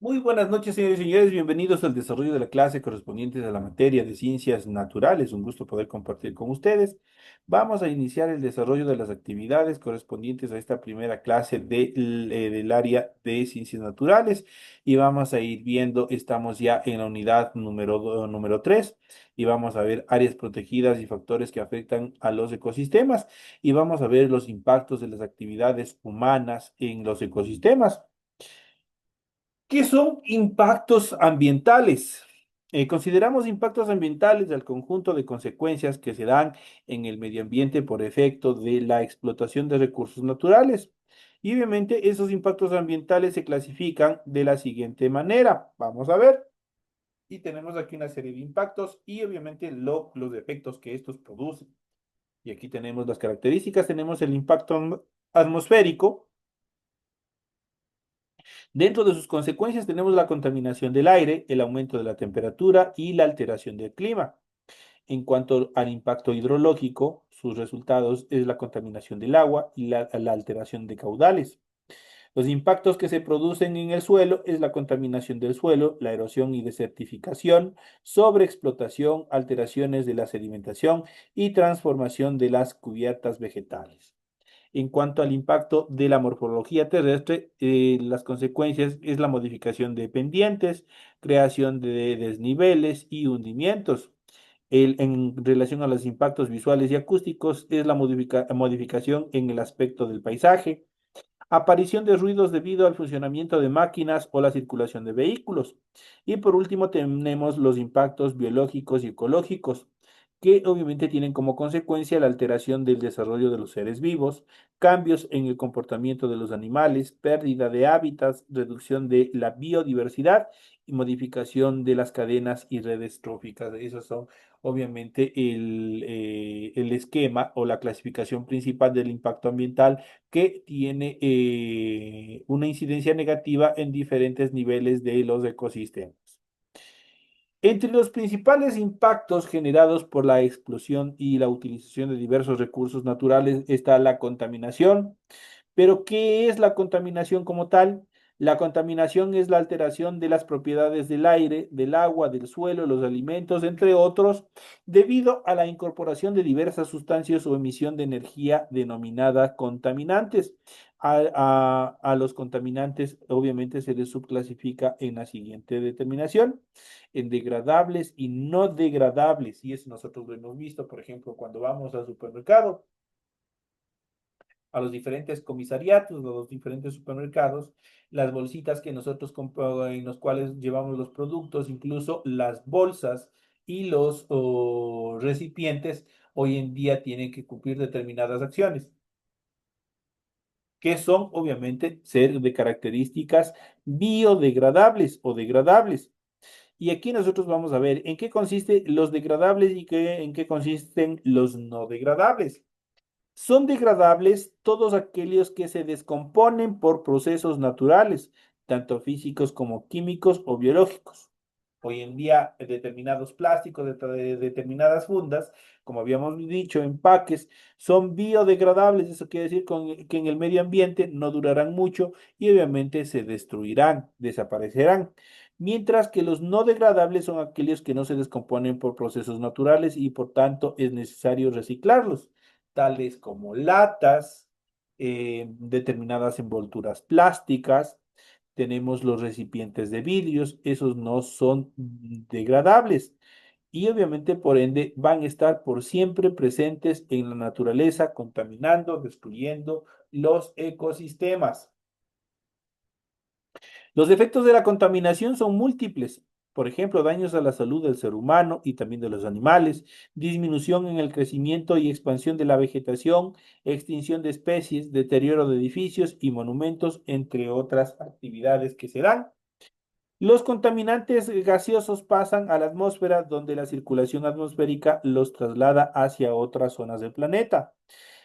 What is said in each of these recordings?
Muy buenas noches, señores y señores. Bienvenidos al desarrollo de la clase correspondiente a la materia de ciencias naturales. Un gusto poder compartir con ustedes. Vamos a iniciar el desarrollo de las actividades correspondientes a esta primera clase del área de ciencias naturales y vamos a ir viendo, estamos ya en la unidad número 3 y vamos a ver áreas protegidas y factores que afectan a los ecosistemas y vamos a ver los impactos de las actividades humanas en los ecosistemas. ¿Qué son impactos ambientales? Consideramos impactos ambientales al conjunto de consecuencias que se dan en el medio ambiente por efecto de la explotación de recursos naturales. Y obviamente esos impactos ambientales se clasifican de la siguiente manera. Vamos a ver. Y tenemos aquí una serie de impactos y obviamente los efectos que estos producen. Y aquí tenemos las características. Tenemos el impacto atmosférico. Dentro de sus consecuencias tenemos la contaminación del aire, el aumento de la temperatura y la alteración del clima. En cuanto al impacto hidrológico, sus resultados es la contaminación del agua y la alteración de caudales. Los impactos que se producen en el suelo es la contaminación del suelo, la erosión y desertificación, sobreexplotación, alteraciones de la sedimentación y transformación de las cubiertas vegetales. En cuanto al impacto de la morfología terrestre, las consecuencias es la modificación de pendientes, creación de desniveles y hundimientos. En relación a los impactos visuales y acústicos, es la modificación en el aspecto del paisaje, aparición de ruidos debido al funcionamiento de máquinas o la circulación de vehículos. Y por último tenemos los impactos biológicos y ecológicos, que obviamente tienen como consecuencia la alteración del desarrollo de los seres vivos, cambios en el comportamiento de los animales, pérdida de hábitats, reducción de la biodiversidad y modificación de las cadenas y redes tróficas. Esos son obviamente el esquema o la clasificación principal del impacto ambiental que tiene una incidencia negativa en diferentes niveles de los ecosistemas. Entre los principales impactos generados por la explosión y la utilización de diversos recursos naturales está la contaminación. Pero, ¿qué es la contaminación como tal? La contaminación es la alteración de las propiedades del aire, del agua, del suelo, los alimentos, entre otros, debido a la incorporación de diversas sustancias o emisión de energía denominada contaminantes. A los contaminantes, obviamente, se les subclasifica en la siguiente determinación, en degradables y no degradables. Y eso nosotros lo hemos visto, por ejemplo, cuando vamos al supermercado a los diferentes comisariatos, a los diferentes supermercados, las bolsitas que nosotros en los cuales llevamos los productos, incluso las bolsas y los recipientes, hoy en día tienen que cumplir determinadas acciones, que son obviamente ser de características biodegradables o degradables. Y aquí nosotros vamos a ver en qué consisten los degradables y en qué consisten los no degradables. Son degradables todos aquellos que se descomponen por procesos naturales, tanto físicos como químicos o biológicos. Hoy en día, determinados plásticos, determinadas fundas, como habíamos dicho, empaques, son biodegradables. Eso quiere decir que en el medio ambiente no durarán mucho y obviamente se destruirán, desaparecerán. Mientras que los no degradables son aquellos que no se descomponen por procesos naturales y por tanto es necesario reciclarlos, tales como latas, determinadas envolturas plásticas. Tenemos los recipientes de vidrios, esos no son degradables y obviamente por ende van a estar por siempre presentes en la naturaleza, contaminando, destruyendo los ecosistemas. Los efectos de la contaminación son múltiples. Por ejemplo, daños a la salud del ser humano y también de los animales, disminución en el crecimiento y expansión de la vegetación, extinción de especies, deterioro de edificios y monumentos, entre otras actividades que se dan. Los contaminantes gaseosos pasan a la atmósfera, donde la circulación atmosférica los traslada hacia otras zonas del planeta.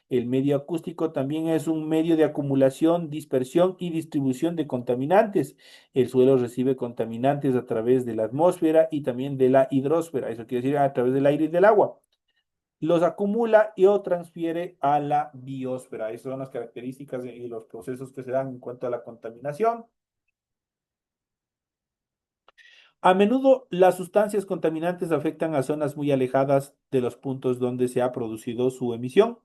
El medio acústico también es un medio de acumulación, dispersión y distribución de contaminantes. El suelo recibe contaminantes a través de la atmósfera y también de la hidrosfera, eso quiere decir a través del aire y del agua. Los acumula y o transfiere a la biosfera. Esas son las características y los procesos que se dan en cuanto a la contaminación. A menudo las sustancias contaminantes afectan a zonas muy alejadas de los puntos donde se ha producido su emisión.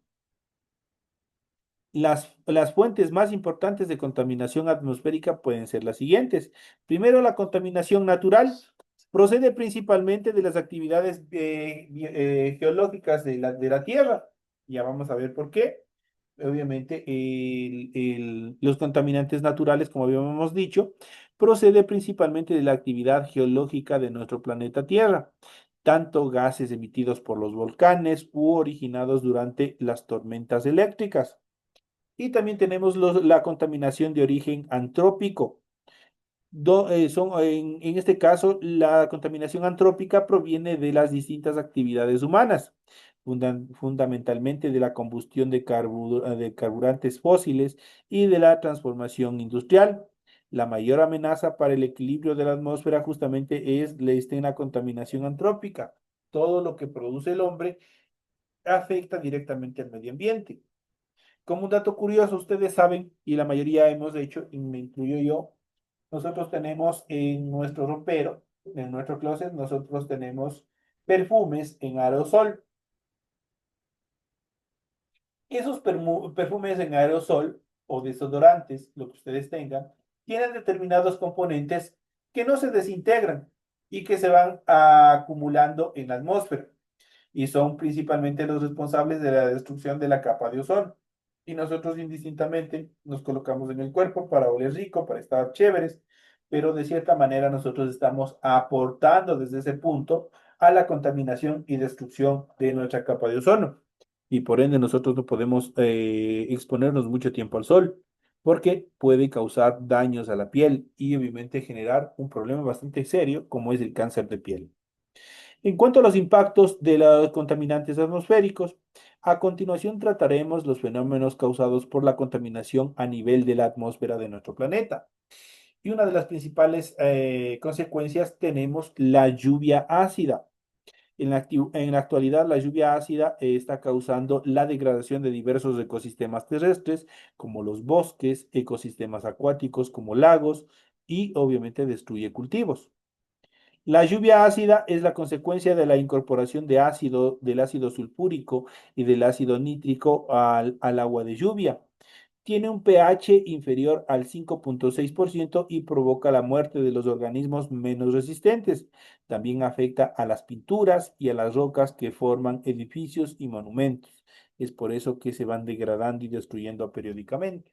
Las fuentes más importantes de contaminación atmosférica pueden ser las siguientes. Primero, la contaminación natural procede principalmente de las actividades geológicas de la Tierra. Ya vamos a ver por qué. Obviamente, los contaminantes naturales, como habíamos dicho, procede principalmente de la actividad geológica de nuestro planeta Tierra, tanto gases emitidos por los volcanes u originados durante las tormentas eléctricas. Y también tenemos la contaminación de origen antrópico. En este caso, la contaminación antrópica proviene de las distintas actividades humanas, fundamentalmente de la combustión de carburantes fósiles y de la transformación industrial. La mayor amenaza para el equilibrio de la atmósfera justamente está en la contaminación antrópica. Todo lo que produce el hombre afecta directamente al medio ambiente. Como un dato curioso, ustedes saben, y la mayoría hemos hecho, y me incluyo yo, nosotros tenemos en nuestro ropero, en nuestro closet, nosotros tenemos perfumes en aerosol. Esos perfumes en aerosol o desodorantes, lo que ustedes tengan, tienen determinados componentes que no se desintegran y que se van acumulando en la atmósfera y son principalmente los responsables de la destrucción de la capa de ozono. Y nosotros indistintamente nos colocamos en el cuerpo para oler rico, para estar chéveres, pero de cierta manera nosotros estamos aportando desde ese punto a la contaminación y destrucción de nuestra capa de ozono. Y por ende nosotros no podemos exponernos mucho tiempo al sol, porque puede causar daños a la piel y obviamente generar un problema bastante serio como es el cáncer de piel. En cuanto a los impactos de los contaminantes atmosféricos, a continuación trataremos los fenómenos causados por la contaminación a nivel de la atmósfera de nuestro planeta. Y una de las principales consecuencias tenemos la lluvia ácida. En la actualidad, la lluvia ácida está causando la degradación de diversos ecosistemas terrestres, como los bosques, ecosistemas acuáticos, como lagos, y obviamente destruye cultivos. La lluvia ácida es la consecuencia de la incorporación del ácido sulfúrico y del ácido nítrico al agua de lluvia. Tiene un pH inferior al 5,6% y provoca la muerte de los organismos menos resistentes. También afecta a las pinturas y a las rocas que forman edificios y monumentos. Es por eso que se van degradando y destruyendo periódicamente.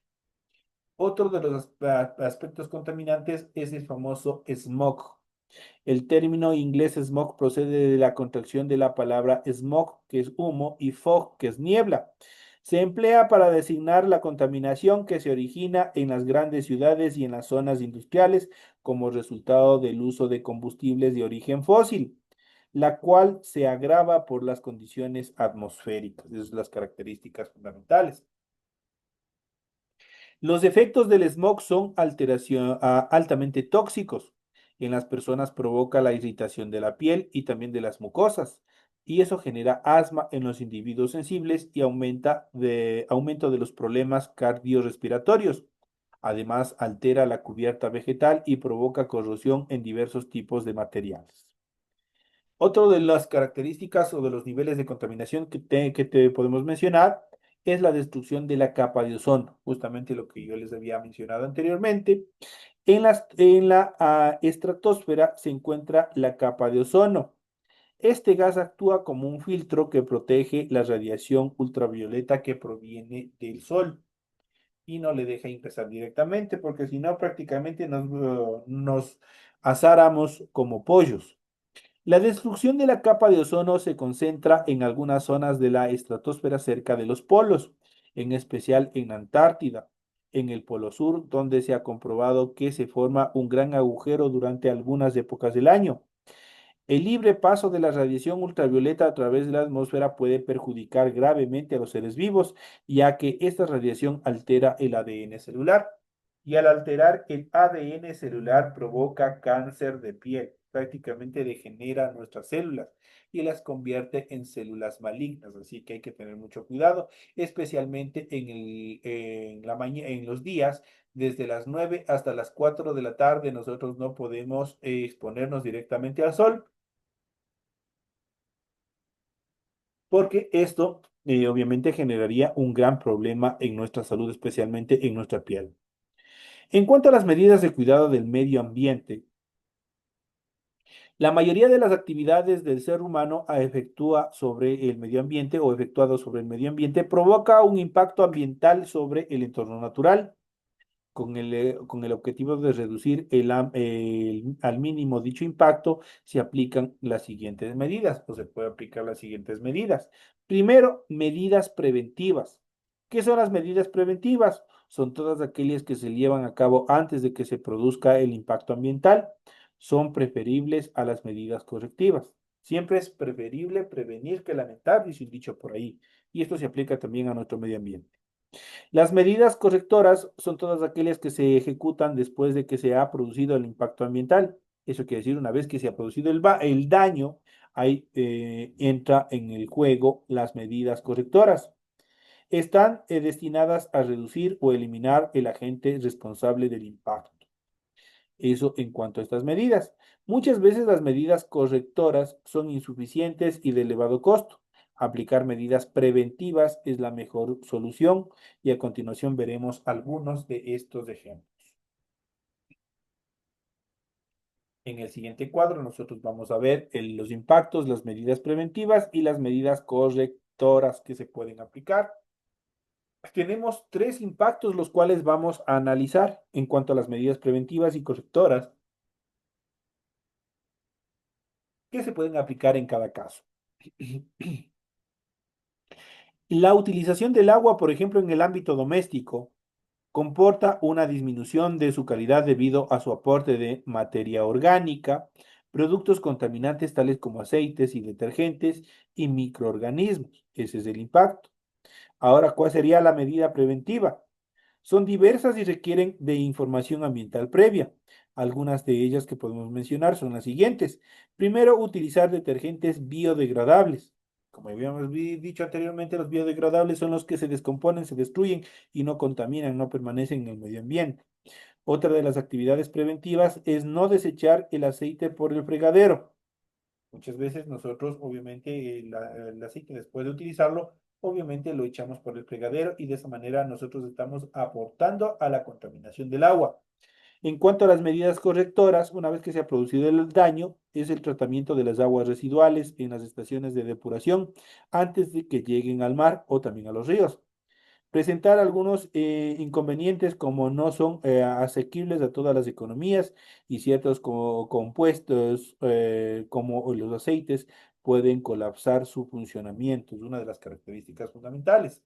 Otro de los aspectos contaminantes es el famoso smog. El término inglés smog procede de la contracción de la palabra smog, que es humo, y fog, que es niebla. Se emplea para designar la contaminación que se origina en las grandes ciudades y en las zonas industriales como resultado del uso de combustibles de origen fósil, la cual se agrava por las condiciones atmosféricas. Esas son las características fundamentales. Los efectos del smog son altamente tóxicos. En las personas provoca la irritación de la piel y también de las mucosas, y eso genera asma en los individuos sensibles y aumento de los problemas cardiorrespiratorios. Además, altera la cubierta vegetal y provoca corrosión en diversos tipos de materiales. Otro de las características o de los niveles de contaminación que te podemos mencionar es la destrucción de la capa de ozono, justamente lo que yo les había mencionado anteriormente. En la estratosfera se encuentra la capa de ozono. Este gas actúa como un filtro que protege la radiación ultravioleta que proviene del sol y no le deja ingresar directamente, porque si no prácticamente nos asáramos como pollos. La destrucción de la capa de ozono se concentra en algunas zonas de la estratosfera cerca de los polos, en especial en Antártida, en el Polo Sur, donde se ha comprobado que se forma un gran agujero durante algunas épocas del año. El libre paso de la radiación ultravioleta a través de la atmósfera puede perjudicar gravemente a los seres vivos, ya que esta radiación altera el ADN celular. Y al alterar el ADN celular provoca cáncer de piel. prácticamente degenera nuestras células y las convierte en células malignas. Así que hay que tener mucho cuidado, especialmente en los días desde las 9 hasta las 4 de la tarde. Nosotros no podemos exponernos directamente al sol porque esto obviamente generaría un gran problema en nuestra salud, especialmente en nuestra piel. En cuanto a las medidas de cuidado del medio ambiente, la mayoría de las actividades del ser humano efectúa sobre el medio ambiente o efectuado sobre el medio ambiente provoca un impacto ambiental sobre el entorno natural con el objetivo de reducir al mínimo dicho impacto, se aplican las siguientes medidas o se puede aplicar las siguientes medidas. Primero, medidas preventivas. ¿Qué son las medidas preventivas? Son todas aquellas que se llevan a cabo antes de que se produzca el impacto ambiental. Son preferibles a las medidas correctivas. Siempre es preferible prevenir que lamentar, dice un dicho por ahí. Y esto se aplica también a nuestro medio ambiente. Las medidas correctoras son todas aquellas que se ejecutan después de que se ha producido el impacto ambiental. Eso quiere decir, una vez que se ha producido el daño, ahí entra en el juego las medidas correctoras. Están destinadas a reducir o eliminar el agente responsable del impacto. Eso en cuanto a estas medidas. Muchas veces las medidas correctoras son insuficientes y de elevado costo. Aplicar medidas preventivas es la mejor solución y a continuación veremos algunos de estos ejemplos. En el siguiente cuadro nosotros vamos a ver los impactos, las medidas preventivas y las medidas correctoras que se pueden aplicar. Tenemos tres impactos los cuales vamos a analizar en cuanto a las medidas preventivas y correctoras que se pueden aplicar en cada caso. La utilización del agua, por ejemplo, en el ámbito doméstico, comporta una disminución de su calidad debido a su aporte de materia orgánica, productos contaminantes tales como aceites y detergentes y microorganismos. Ese es el impacto. Ahora, ¿cuál sería la medida preventiva? Son diversas y requieren de información ambiental previa. Algunas de ellas que podemos mencionar son las siguientes. Primero, utilizar detergentes biodegradables. Como habíamos dicho anteriormente, los biodegradables son los que se descomponen, se destruyen y no contaminan, no permanecen en el medio ambiente. Otra de las actividades preventivas es no desechar el aceite por el fregadero. Muchas veces nosotros, obviamente, el aceite después de utilizarlo, obviamente lo echamos por el fregadero y de esa manera nosotros estamos aportando a la contaminación del agua. En cuanto a las medidas correctoras, una vez que se ha producido el daño, es el tratamiento de las aguas residuales en las estaciones de depuración antes de que lleguen al mar o también a los ríos. Presentar algunos inconvenientes como no son asequibles a todas las economías y ciertos compuestos como los aceites pueden colapsar su funcionamiento. Es una de las características fundamentales.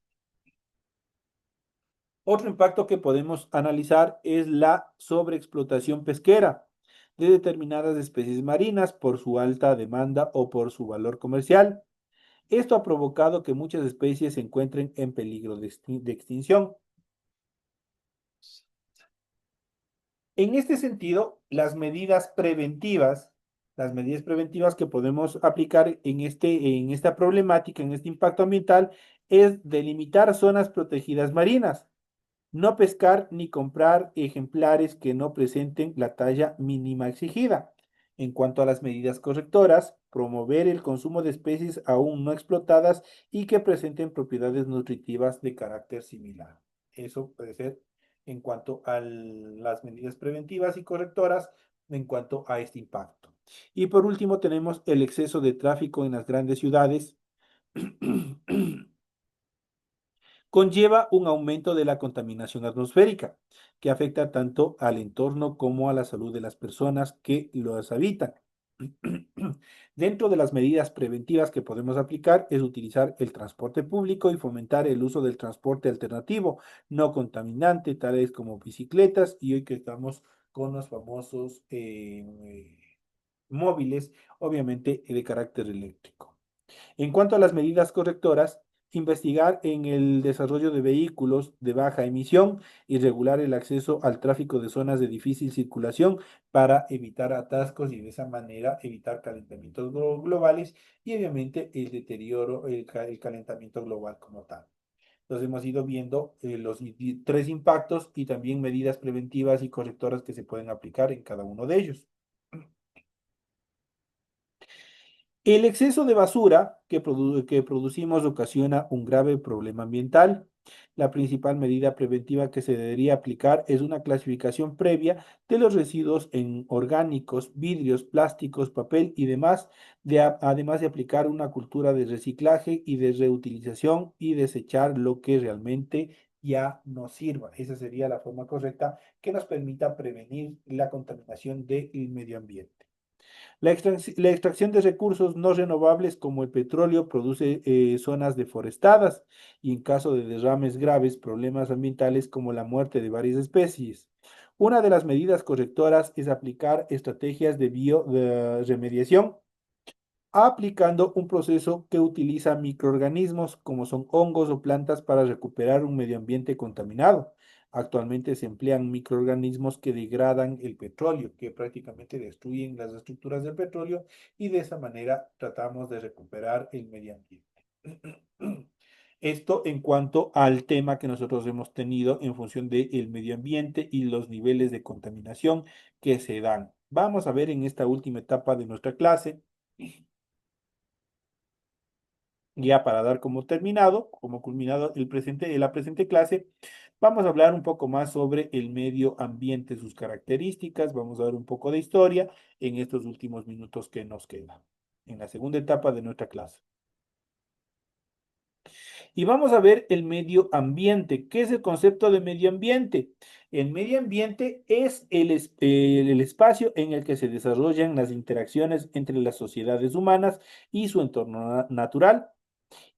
Otro impacto que podemos analizar es la sobreexplotación pesquera de determinadas especies marinas por su alta demanda o por su valor comercial. Esto ha provocado que muchas especies se encuentren en peligro de extinción. En este sentido, las medidas preventivas que podemos aplicar en esta problemática, en este impacto ambiental, es delimitar zonas protegidas marinas, no pescar ni comprar ejemplares que no presenten la talla mínima exigida. En cuanto a las medidas correctoras, promover el consumo de especies aún no explotadas y que presenten propiedades nutritivas de carácter similar. Eso puede ser en cuanto a las medidas preventivas y correctoras en cuanto a este impacto. Y por último, tenemos el exceso de tráfico en las grandes ciudades conlleva un aumento de la contaminación atmosférica, que afecta tanto al entorno como a la salud de las personas que los habitan. Dentro de las medidas preventivas que podemos aplicar es utilizar el transporte público y fomentar el uso del transporte alternativo, no contaminante, tales como bicicletas, y hoy que estamos con los famosos móviles, obviamente de carácter eléctrico. En cuanto a las medidas correctoras, investigar en el desarrollo de vehículos de baja emisión y regular el acceso al tráfico de zonas de difícil circulación para evitar atascos y de esa manera evitar calentamientos globales y obviamente el deterioro, el calentamiento global como tal. Entonces hemos ido viendo los tres impactos y también medidas preventivas y correctoras que se pueden aplicar en cada uno de ellos. El exceso de basura que producimos ocasiona un grave problema ambiental. La principal medida preventiva que se debería aplicar es una clasificación previa de los residuos en orgánicos, vidrios, plásticos, papel y demás, además de aplicar una cultura de reciclaje y de reutilización y desechar lo que realmente ya no sirva. Esa sería la forma correcta que nos permita prevenir la contaminación del medio ambiente. La extracción de recursos no renovables como el petróleo produce zonas deforestadas y en caso de derrames graves, problemas ambientales como la muerte de varias especies. Una de las medidas correctoras es aplicar estrategias de bioremediación aplicando un proceso que utiliza microorganismos como son hongos o plantas para recuperar un medio ambiente contaminado. Actualmente se emplean microorganismos que degradan el petróleo, que prácticamente destruyen las estructuras del petróleo y de esa manera tratamos de recuperar el medio ambiente. Esto en cuanto al tema que nosotros hemos tenido en función del medio ambiente y los niveles de contaminación que se dan. Vamos a ver en esta última etapa de nuestra clase ya para dar como terminado, como culminado la presente clase, vamos a hablar un poco más sobre el medio ambiente, sus características, vamos a ver un poco de historia en estos últimos minutos que nos quedan, en la segunda etapa de nuestra clase. Y vamos a ver el medio ambiente. ¿Qué es el concepto de medio ambiente? El medio ambiente es el espacio en el que se desarrollan las interacciones entre las sociedades humanas y su entorno natural.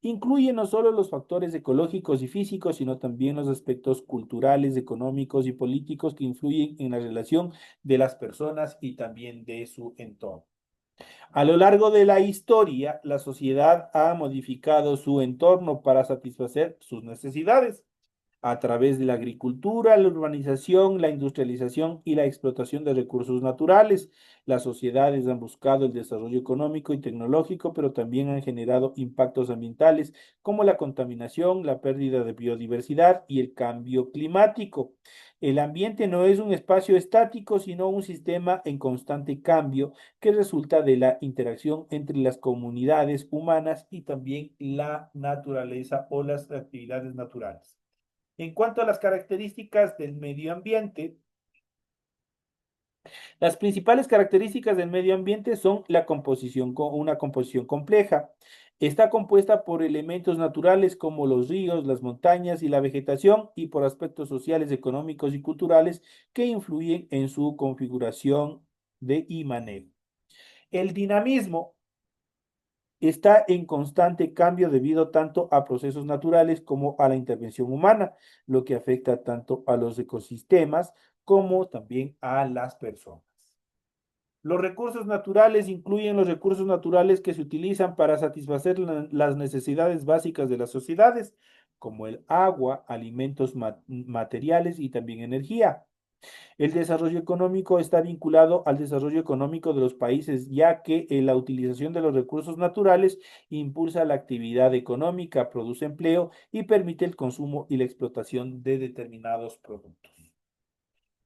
Incluye no solo los factores ecológicos y físicos, sino también los aspectos culturales, económicos y políticos que influyen en la relación de las personas y también de su entorno. A lo largo de la historia, la sociedad ha modificado su entorno para satisfacer sus necesidades a través de la agricultura, la urbanización, la industrialización y la explotación de recursos naturales. Las sociedades han buscado el desarrollo económico y tecnológico, pero también han generado impactos ambientales como la contaminación, la pérdida de biodiversidad y el cambio climático. El ambiente no es un espacio estático, sino un sistema en constante cambio que resulta de la interacción entre las comunidades humanas y también la naturaleza o las actividades naturales. En cuanto a las características del medio ambiente, las principales características del medio ambiente son una composición compleja. Está compuesta por elementos naturales como los ríos, las montañas y la vegetación y por aspectos sociales, económicos y culturales que influyen en su configuración y manejo. El dinamismo está en constante cambio debido tanto a procesos naturales como a la intervención humana, lo que afecta tanto a los ecosistemas como también a las personas. Los recursos naturales incluyen los recursos naturales que se utilizan para satisfacer las necesidades básicas de las sociedades, como el agua, alimentos materiales y también energía. El desarrollo económico está vinculado al desarrollo económico de los países, ya que la utilización de los recursos naturales impulsa la actividad económica, produce empleo y permite el consumo y la explotación de determinados productos.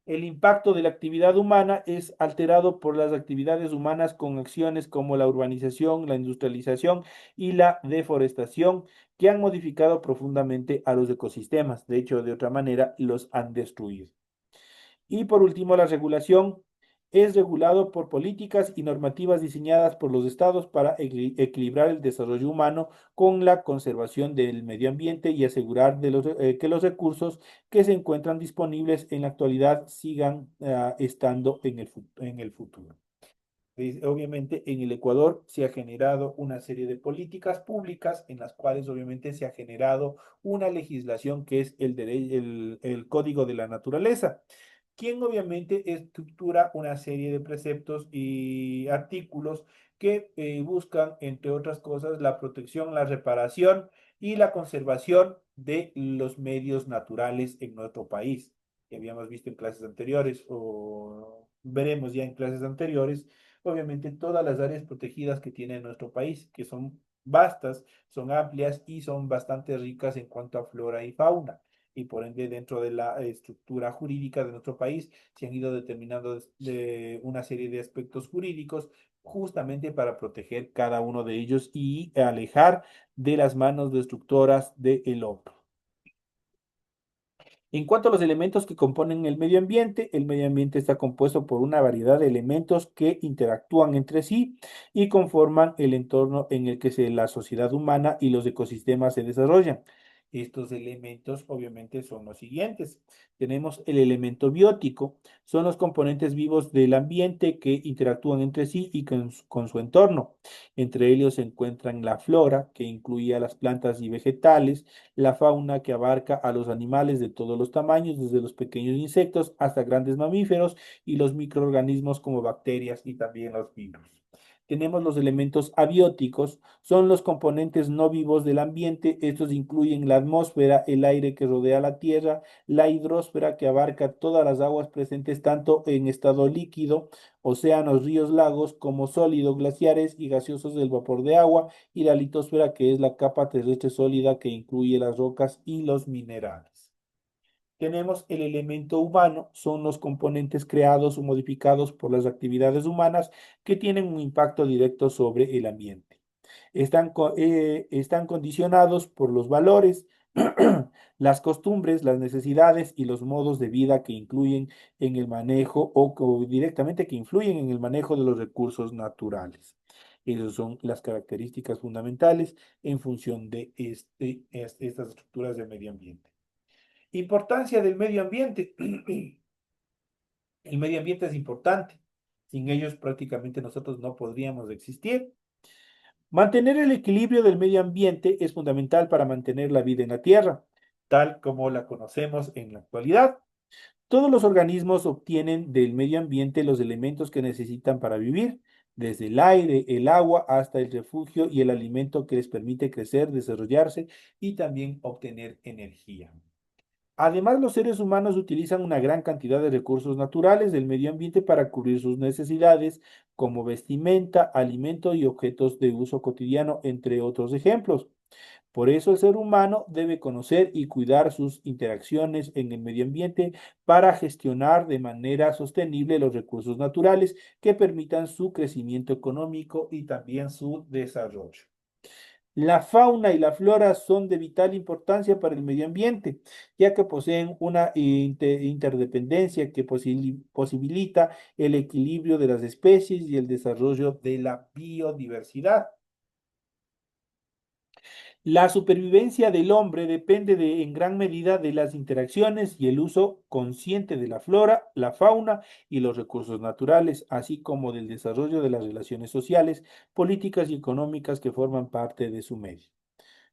El impacto de la actividad humana es alterado por las actividades humanas con acciones como la urbanización, la industrialización y la deforestación que han modificado profundamente a los ecosistemas. De hecho, de otra manera, los han destruido. Y por último, la regulación es regulado por políticas y normativas diseñadas por los estados para equilibrar el desarrollo humano con la conservación del medio ambiente y asegurar que los recursos que se encuentran disponibles en la actualidad sigan estando en el futuro. Obviamente en el Ecuador se ha generado una serie de políticas públicas en las cuales obviamente se ha generado una legislación que es el Código de la Naturaleza, quien obviamente estructura una serie de preceptos y artículos que buscan, entre otras cosas, la protección, la reparación y la conservación de los medios naturales en nuestro país, que habíamos visto en clases anteriores o veremos ya en clases anteriores, obviamente todas las áreas protegidas que tiene nuestro país, que son vastas, son amplias y son bastante ricas en cuanto a flora y fauna. Y por ende, dentro de la estructura jurídica de nuestro país, se han ido determinando de una serie de aspectos jurídicos justamente para proteger cada uno de ellos y alejar de las manos destructoras del hombre. En cuanto a los elementos que componen el medio ambiente está compuesto por una variedad de elementos que interactúan entre sí y conforman el entorno en el que la sociedad humana y los ecosistemas se desarrollan. Estos elementos obviamente son los siguientes. Tenemos el elemento biótico, son los componentes vivos del ambiente que interactúan entre sí y con su entorno. Entre ellos se encuentran la flora, que incluye a las plantas y vegetales, la fauna que abarca a los animales de todos los tamaños, desde los pequeños insectos hasta grandes mamíferos y los microorganismos como bacterias y también los virus. Tenemos los elementos abióticos, son los componentes no vivos del ambiente. Estos incluyen la atmósfera, el aire que rodea la Tierra, la hidrosfera que abarca todas las aguas presentes tanto en estado líquido, océanos, ríos, lagos, como sólido, glaciares y gaseosos del vapor de agua, y la litosfera, que es la capa terrestre sólida que incluye las rocas y los minerales. Tenemos el elemento humano, son los componentes creados o modificados por las actividades humanas que tienen un impacto directo sobre el ambiente. Están condicionados por los valores, las costumbres, las necesidades y los modos de vida que incluyen en el manejo o directamente que influyen en el manejo de los recursos naturales. Esas son las características fundamentales en función de estas estructuras del medio ambiente. Importancia del medio ambiente. El medio ambiente es importante. Sin ellos prácticamente nosotros no podríamos existir. Mantener el equilibrio del medio ambiente es fundamental para mantener la vida en la Tierra, tal como la conocemos en la actualidad. Todos los organismos obtienen del medio ambiente los elementos que necesitan para vivir, desde el aire, el agua, hasta el refugio y el alimento que les permite crecer, desarrollarse y también obtener energía. Además, los seres humanos utilizan una gran cantidad de recursos naturales del medio ambiente para cubrir sus necesidades, como vestimenta, alimento y objetos de uso cotidiano, entre otros ejemplos. Por eso el ser humano debe conocer y cuidar sus interacciones en el medio ambiente para gestionar de manera sostenible los recursos naturales que permitan su crecimiento económico y también su desarrollo. La fauna y la flora son de vital importancia para el medio ambiente, ya que poseen una interdependencia que posibilita el equilibrio de las especies y el desarrollo de la biodiversidad. La supervivencia del hombre depende en gran medida de las interacciones y el uso consciente de la flora, la fauna y los recursos naturales, así como del desarrollo de las relaciones sociales, políticas y económicas que forman parte de su medio.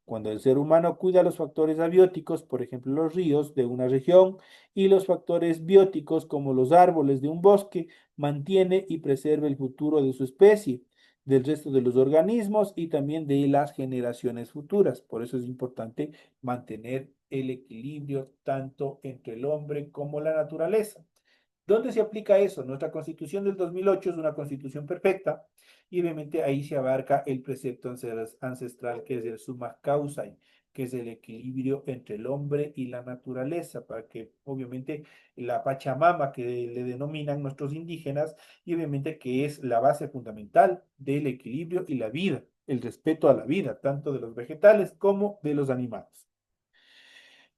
Cuando el ser humano cuida los factores abióticos, por ejemplo los ríos de una región, y los factores bióticos como los árboles de un bosque, mantiene y preserva el futuro de su especie, del resto de los organismos y también de las generaciones futuras. Por eso es importante mantener el equilibrio tanto entre el hombre como la naturaleza. ¿Dónde se aplica eso? Nuestra constitución del 2008 es una constitución perfecta y obviamente ahí se abarca el precepto ancestral que es el summa causa, que es el equilibrio entre el hombre y la naturaleza, para que obviamente la Pachamama que le denominan nuestros indígenas y obviamente que es la base fundamental del equilibrio y la vida, el respeto a la vida, tanto de los vegetales como de los animales.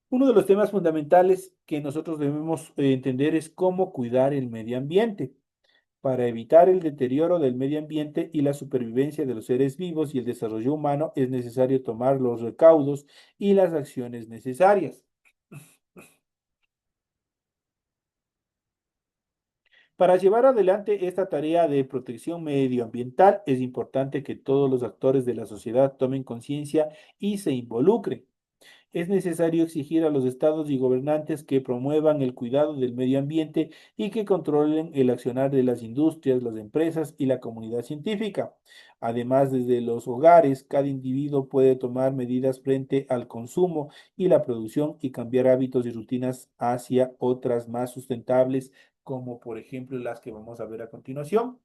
Uno de los temas fundamentales que nosotros debemos entender es cómo cuidar el medio ambiente. Para evitar el deterioro del medio ambiente y la supervivencia de los seres vivos y el desarrollo humano, es necesario tomar los recaudos y las acciones necesarias. Para llevar adelante esta tarea de protección medioambiental, es importante que todos los actores de la sociedad tomen conciencia y se involucren. Es necesario exigir a los estados y gobernantes que promuevan el cuidado del medio ambiente y que controlen el accionar de las industrias, las empresas y la comunidad científica. Además, desde los hogares, cada individuo puede tomar medidas frente al consumo y la producción y cambiar hábitos y rutinas hacia otras más sustentables, como por ejemplo las que vamos a ver a continuación.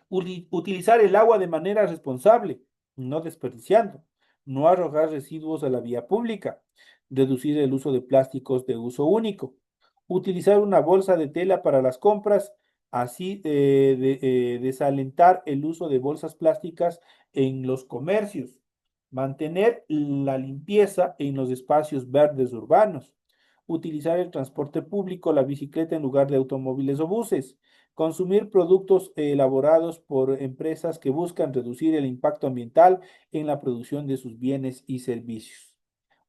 Utilizar el agua de manera responsable, no desperdiciando, no arrojar residuos a la vía pública, reducir el uso de plásticos de uso único, utilizar una bolsa de tela para las compras, así desalentar el uso de bolsas plásticas en los comercios, mantener la limpieza en los espacios verdes urbanos, utilizar el transporte público, la bicicleta en lugar de automóviles o buses, consumir productos elaborados por empresas que buscan reducir el impacto ambiental en la producción de sus bienes y servicios.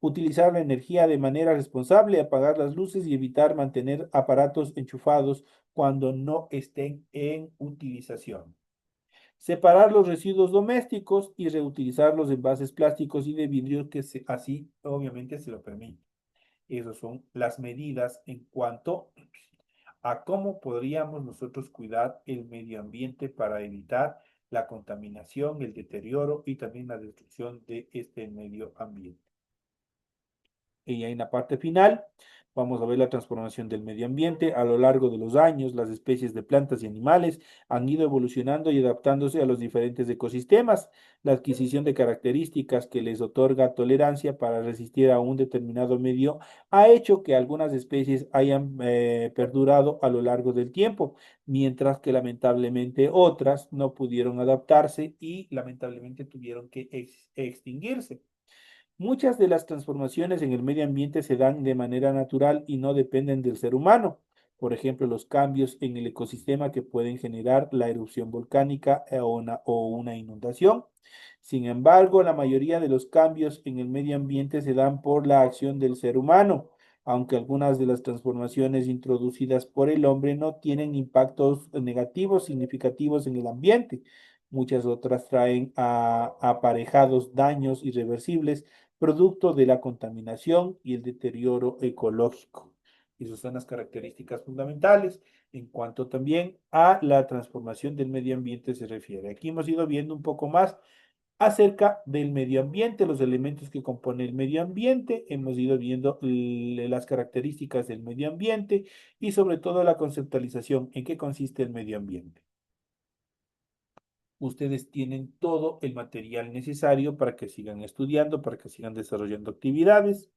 Utilizar la energía de manera responsable, apagar las luces y evitar mantener aparatos enchufados cuando no estén en utilización. Separar los residuos domésticos y reutilizar los envases plásticos y de vidrio así obviamente se lo permite. Esas son las medidas en cuanto a cómo podríamos nosotros cuidar el medio ambiente para evitar la contaminación, el deterioro y también la destrucción de este medio ambiente. Y ya en la parte final vamos a ver la transformación del medio ambiente. A lo largo de los años, las especies de plantas y animales han ido evolucionando y adaptándose a los diferentes ecosistemas. La adquisición de características que les otorga tolerancia para resistir a un determinado medio ha hecho que algunas especies hayan perdurado a lo largo del tiempo, mientras que lamentablemente otras no pudieron adaptarse y lamentablemente tuvieron que extinguirse. Muchas de las transformaciones en el medio ambiente se dan de manera natural y no dependen del ser humano. Por ejemplo, los cambios en el ecosistema que pueden generar la erupción volcánica o una inundación. Sin embargo, la mayoría de los cambios en el medio ambiente se dan por la acción del ser humano, aunque algunas de las transformaciones introducidas por el hombre no tienen impactos negativos significativos en el ambiente. Muchas otras traen aparejados daños irreversibles producto de la contaminación y el deterioro ecológico. Esas son las características fundamentales en cuanto también a la transformación del medio ambiente se refiere. Aquí hemos ido viendo un poco más acerca del medio ambiente, los elementos que componen el medio ambiente, hemos ido viendo las características del medio ambiente y sobre todo la conceptualización en qué consiste el medio ambiente. Ustedes tienen todo el material necesario para que sigan estudiando, para que sigan desarrollando actividades.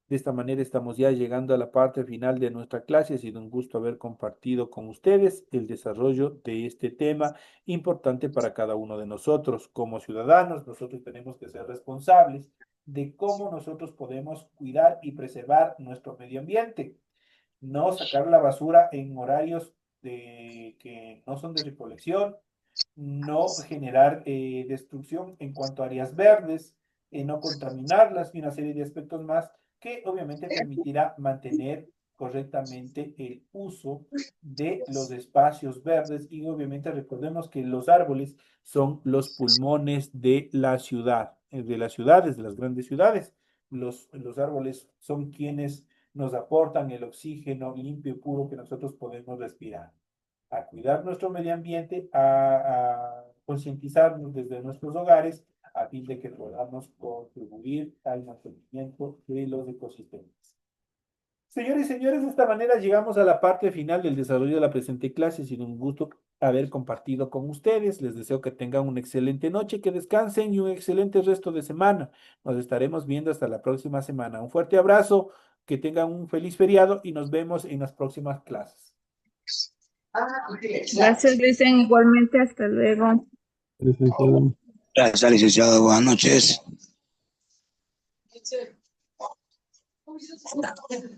De esta manera estamos ya llegando a la parte final de nuestra clase. Ha sido un gusto haber compartido con ustedes el desarrollo de este tema importante para cada uno de nosotros. Como ciudadanos, nosotros tenemos que ser responsables de cómo nosotros podemos cuidar y preservar nuestro medio ambiente. No sacar la basura en horarios que no son de recolección, no generar destrucción en cuanto a áreas verdes, no contaminarlas y una serie de aspectos más que obviamente permitirá mantener correctamente el uso de los espacios verdes y obviamente recordemos que los árboles son los pulmones de la ciudad, de las ciudades, de las grandes ciudades. Los árboles son quienes nos aportan el oxígeno limpio y puro que nosotros podemos respirar a cuidar nuestro medio ambiente, a concientizarnos desde nuestros hogares a fin de que podamos contribuir al mantenimiento de los ecosistemas. Señores y señores, de esta manera llegamos a la parte final del desarrollo de la presente clase. Ha sido un gusto haber compartido con ustedes. Les deseo que tengan una excelente noche, que descansen y un excelente resto de semana. Nos estaremos viendo hasta la próxima semana. Un fuerte abrazo, que tengan un feliz feriado y nos vemos en las próximas clases. Gracias, Vicen. Igualmente, hasta luego. Gracias, licenciado. Buenas noches.